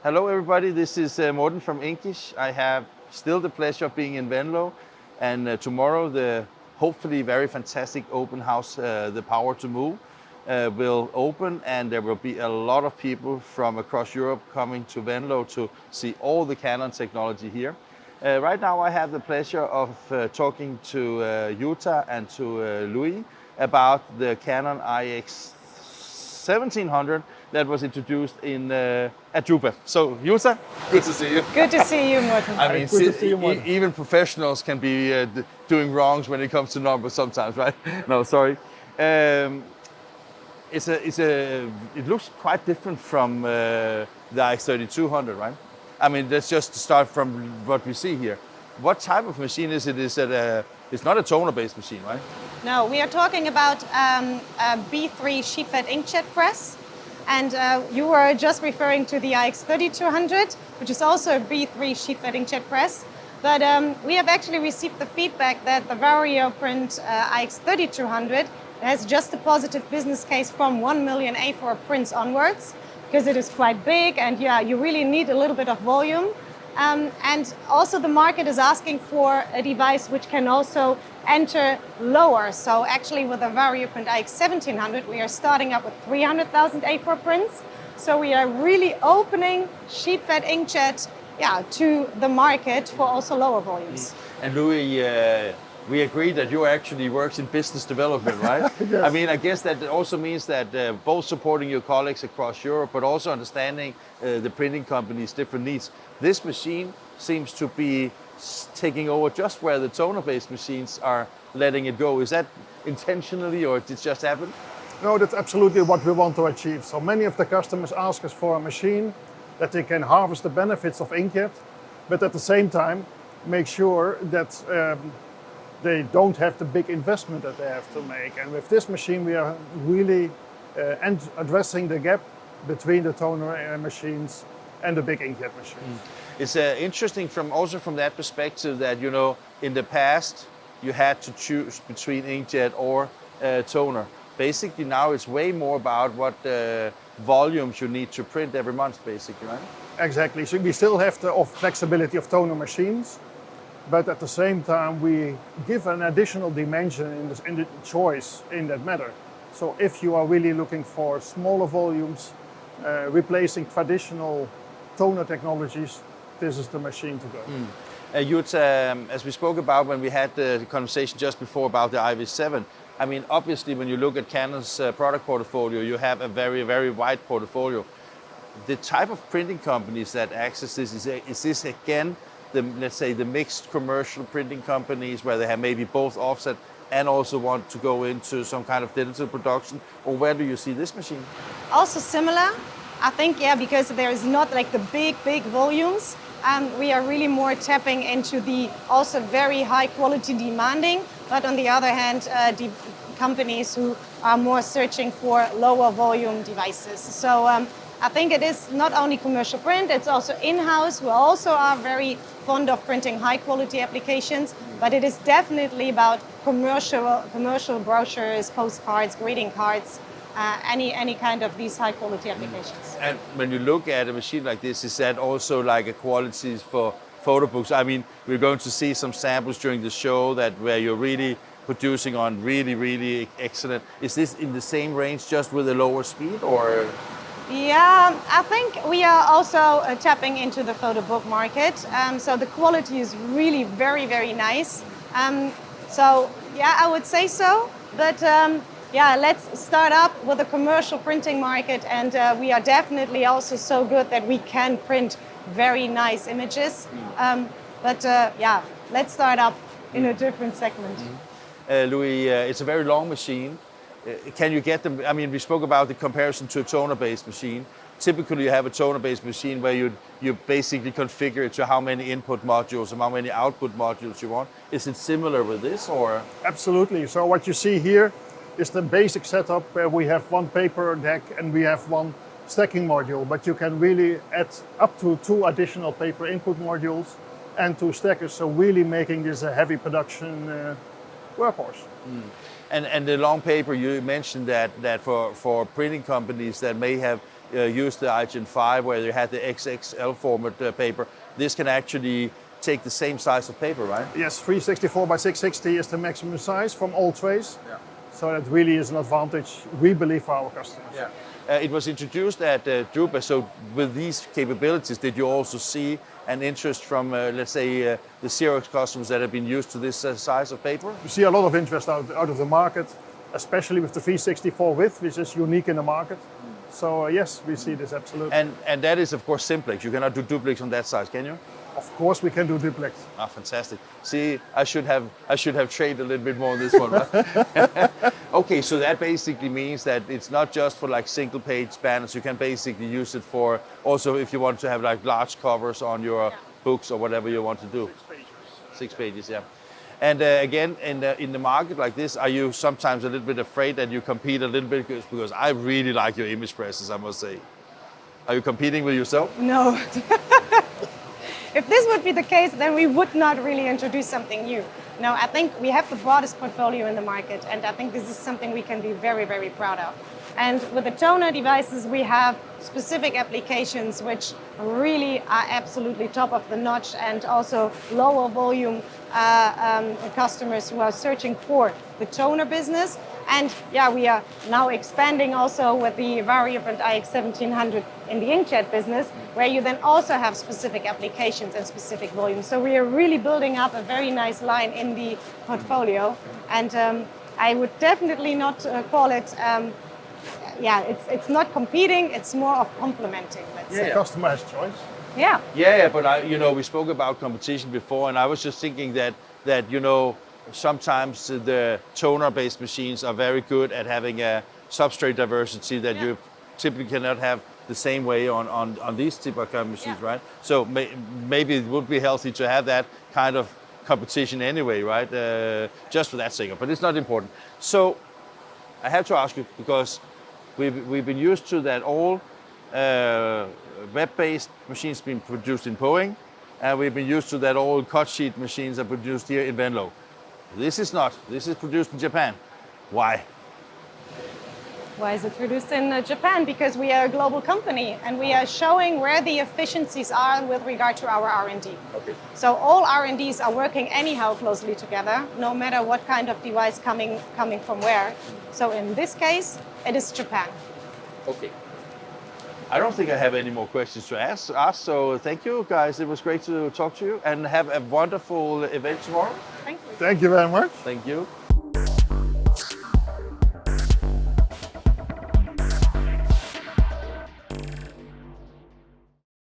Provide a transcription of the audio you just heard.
Hello everybody, this is Morten from Inkjet. I have still the pleasure of being in Venlo, and tomorrow the hopefully very fantastic open house, The Power to Move, will open, and there will be a lot of people from across Europe coming to Venlo to see all the Canon technology here. Right now I have the pleasure of talking to Jutta and to Louis about the Canon iX1700 that was introduced in at Jutta. So, Jutta, good to see you. Good to see you, Morten. I mean, Good to see you, Morten. even professionals can be doing wrongs when it comes to numbers sometimes, right? No, sorry. It looks quite different from the iX3200, right? I mean, let's just start from what we see here. What type of machine is it? Is it it's not a toner-based machine, right? No, we are talking about a B3 sheetfed inkjet press. And you were just referring to the iX3200, which is also a B3 sheetfed inkjet press. But we have actually received the feedback that the VarioPrint iX3200 has just a positive business case from 1 million A4 prints onwards, because it is quite big and yeah, you really need a little bit of volume. And also the market is asking for a device which can also enter lower. So actually with the VarioPrint iX1700, we are starting up with 300,000 A4 prints. So we are really opening sheet-fed inkjet to the market for also lower volumes. And Louis, we agree that you actually works in business development, right? Yes. I mean, I guess that also means that both supporting your colleagues across Europe, but also understanding the printing companies' different needs. This machine seems to be taking over just where the toner-based machines are letting it go. Is that intentionally, or did it just happen? No, that's absolutely what we want to achieve. So many of the customers ask us for a machine that they can harvest the benefits of inkjet, but at the same time make sure that they don't have the big investment that they have to make. And with this machine, we are really addressing the gap between the toner machines and the big inkjet machines. It's interesting from that perspective that, you know, in the past you had to choose between inkjet or toner. Basically now it's way more about what volumes you need to print every month, basically, right? Exactly. So we still have the flexibility of toner machines, but at the same time we give an additional dimension in the choice in that matter. So if you are really looking for smaller volumes, replacing traditional toner technologies, this is the machine to go. Jutta, as we spoke about when we had the conversation just before about the IV7, I mean, obviously when you look at Canon's product portfolio, you have a very, very wide portfolio. The type of printing companies that access this, is this again, let's say the mixed commercial printing companies where they have maybe both offset and also want to go into some kind of digital production, or where do you see this machine? Also similar, I think, yeah, because there is not like the big volumes. We are really more tapping into the also very high quality demanding, but on the other hand, the companies who are more searching for lower volume devices. So I think it is not only commercial print, it's also in-house. We also are very fond of printing high quality applications, but it is definitely about commercial brochures, postcards, greeting cards, any kind of these high quality applications. And when you look at a machine like this, is that also like a quality for photo books? I mean, we're going to see some samples during the show where you're really producing on really excellent. Is this in the same range, just with a lower speed, or? Yeah, I think we are also tapping into the photo book market. So the quality is really very nice. So yeah, I would say so. But yeah, let's start up with the commercial printing market, and we are definitely also so good that we can print very nice images. But yeah, let's start up in a different segment. Louis, it's a very long machine. Can you get them? I mean, we spoke about the comparison to a toner-based machine. Typically, you have a toner-based machine where you basically configure it to how many input modules and how many output modules you want. Is it similar with this, or? Absolutely. So what you see here is the basic setup where we have one paper deck and we have one stacking module, but you can really add up to 2 additional paper input modules and 2 stackers, so really making this a heavy production workhorse. And the long paper, you mentioned that for printing companies that may have used the iGen5 where you had the XXL format paper, this can actually take the same size of paper, right? Yes, 364 by 660 is the maximum size from all trays. Yeah. So that really is an advantage, we believe, for our customers. Yeah. It was introduced at Jutta, so with these capabilities, did you also see an interest from, let's say, the Xerox customers that have been used to this size of paper? We see a lot of interest out of the market, especially with the 364 width, which is unique in the market. So yes, we see this absolutely. And that is, of course, simplex. You cannot do duplex on that size, can you? Of course, we can do duplex. Ah, fantastic. See, I should have trained a little bit more on this one. Right? Okay, so that basically means that it's not just for like single page banners. You can basically use it for also if you want to have like large covers on your books or whatever you want to do. 6 pages. 6 pages, yeah. And again, in the market like this, are you sometimes a little bit afraid that you compete a little bit? Because I really like your image presses, I must say. Are you competing with yourself? No. If this would be the case, then we would not really introduce something new. No, I think we have the broadest portfolio in the market, and I think this is something we can be very, very proud of. And with the toner devices, we have specific applications which really are absolutely top of the notch, and also lower volume customers who are searching for the toner business. And yeah, we are now expanding also with the VarioPrint iX1700 in the inkjet business, where you then also have specific applications and specific volumes. So we are really building up a very nice line in the portfolio. And I would definitely not call it, it's not competing, it's more of complementing, let's say. The customer has choice. Yeah. Yeah, but we spoke about competition before, and I was just thinking that sometimes the toner-based machines are very good at having a substrate diversity that you typically cannot have the same way on these type of machines, right? So maybe it would be healthy to have that kind of competition anyway, right? Just for that sake, but it's not important. So I have to ask you, because we've been used to that all web-based machines being produced in Poing, and we've been used to that all cut sheet machines are produced here in Venlo. This is not. This is produced in Japan. Why? Why is it produced in Japan? Because we are a global company and we are showing where the efficiencies are with regard to our R&D. Okay. So all R&Ds are working anyhow closely together, no matter what kind of device coming from where. So in this case, it is Japan. Okay. I don't think I have any more questions to ask, so thank you guys. It was great to talk to you, and have a wonderful event tomorrow. Thank you. Thank you very much. Thank you.